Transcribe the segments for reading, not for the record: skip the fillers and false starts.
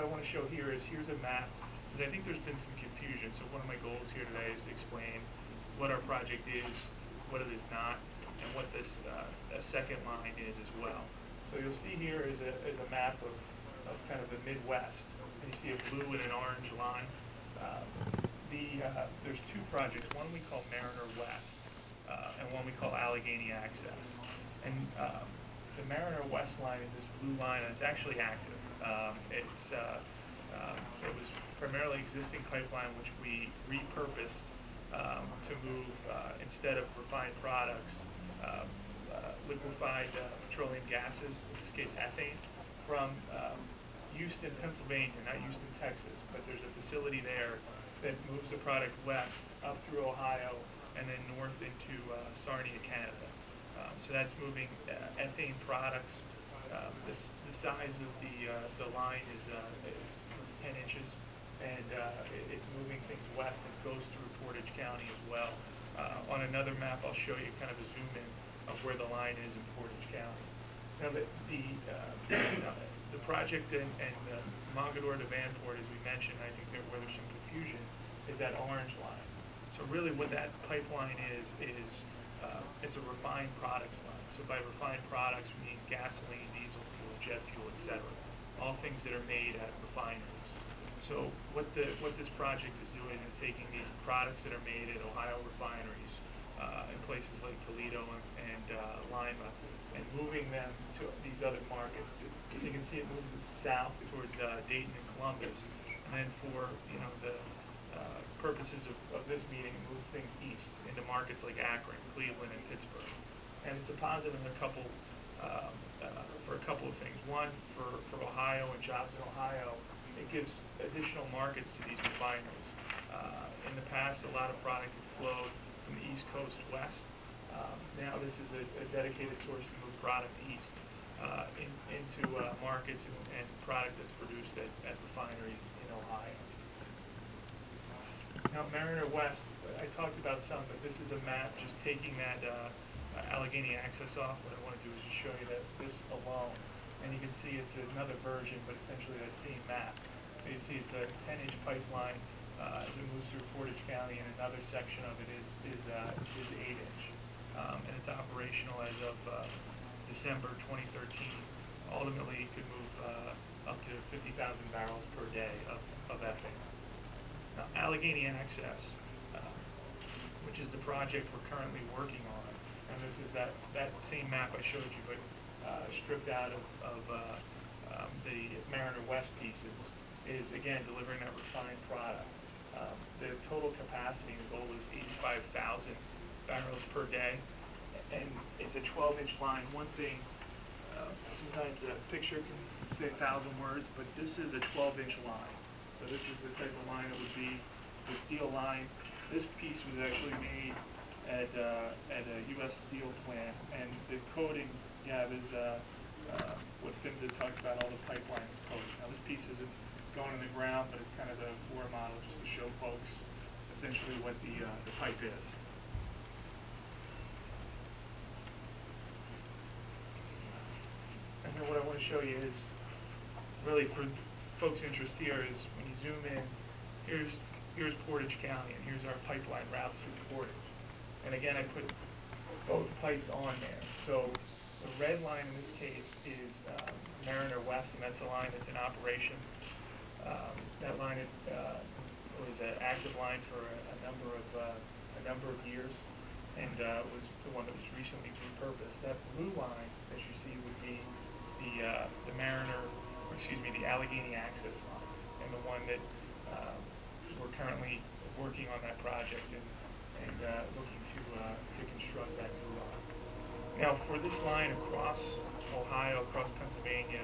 I want to show here is, here's a map, because I think there's been some confusion. So one of my goals here today is to explain what our project is, what it is not, and what this second line is as well. So you'll see here is a map of kind of the Midwest, and you see a blue and an orange line. There's two projects, one we call Mariner West, and one we call Allegheny Access. And the Mariner West line is this blue line, and it's actually active. It was primarily existing pipeline which we repurposed to move, instead of refined products, liquefied petroleum gases, in this case ethane, from Houston, Pennsylvania, not Houston, Texas, but there's a facility there that moves the product west up through Ohio and then north into Sarnia, Canada. So that's moving ethane products. The size of the line is 10 inches, and it's moving things west and goes through Portage County as well. On another map, I'll show you kind of a zoom in of where the line is in Portage County. Now, the project and Mogador to Vanport, as we mentioned, I think where there's some confusion, is that orange line. So really what that pipeline is it's a refined products line. So by refined products, we mean gasoline, diesel fuel, jet fuel, etc. All things that are made at refineries. So what this project is doing is taking these products that are made at Ohio refineries in places like Toledo and Lima, and moving them to these other markets. You can see it moves it south towards Dayton and Columbus, and then for the purposes of this meeting, it moves things east into markets like Akron, Cleveland, and Pittsburgh. And it's a positive in for a couple of things. One, for Ohio and jobs in Ohio, it gives additional markets to these refineries. In the past, a lot of product had flowed from the East Coast west. Now this is a dedicated source to move product east into markets and product that's produced at refineries in Ohio. Now, Mariner West, I talked about some, but this is a map just taking that Allegheny Access off. What I want to do is just show you that this alone, and you can see it's another version, but essentially that same map. So you see it's a 10-inch pipeline as it moves through Portage County, and another section of it is 8-inch, and it's operational as of December 2013. Ultimately, it could move up to 50,000 barrels per day of ethane. Now, Allegheny Access, which is the project we're currently working on, and this is that same map I showed you, but stripped out of the Mariner West pieces, is again delivering that refined product. The total capacity, the goal is 85,000 barrels per day, and it's a 12-inch line. One thing, sometimes a picture can say 1,000 words, but this is a 12-inch line. So this is the type of line it would be, the steel line. This piece was actually made at a U.S. steel plant, and the coating you have is what Finn's had talked about, all the pipelines coating. Now this piece isn't going in the ground, but it's kind of the floor model just to show folks essentially what the pipe is. And then what I want to show you is, really for folks' interest here, is when you zoom in, here's Portage County, and here's our pipeline routes through Portage. And again, I put both pipes on there. So the red line in this case is Mariner West, and that's a line that's in operation. That line was an active line for a number of years, and was the one that was recently repurposed. That blue line, as you see, would be the Allegheny Access line, and the one that we're currently working on that project and looking to construct that new line. Now, for this line across Ohio, across Pennsylvania,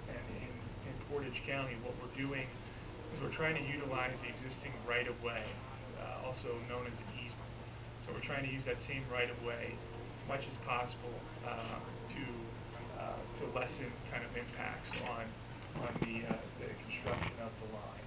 and in Portage County, what we're doing is we're trying to utilize the existing right-of-way, also known as an easement. So we're trying to use that same right-of-way as much as possible to lessen kind of impacts on the construction of the line.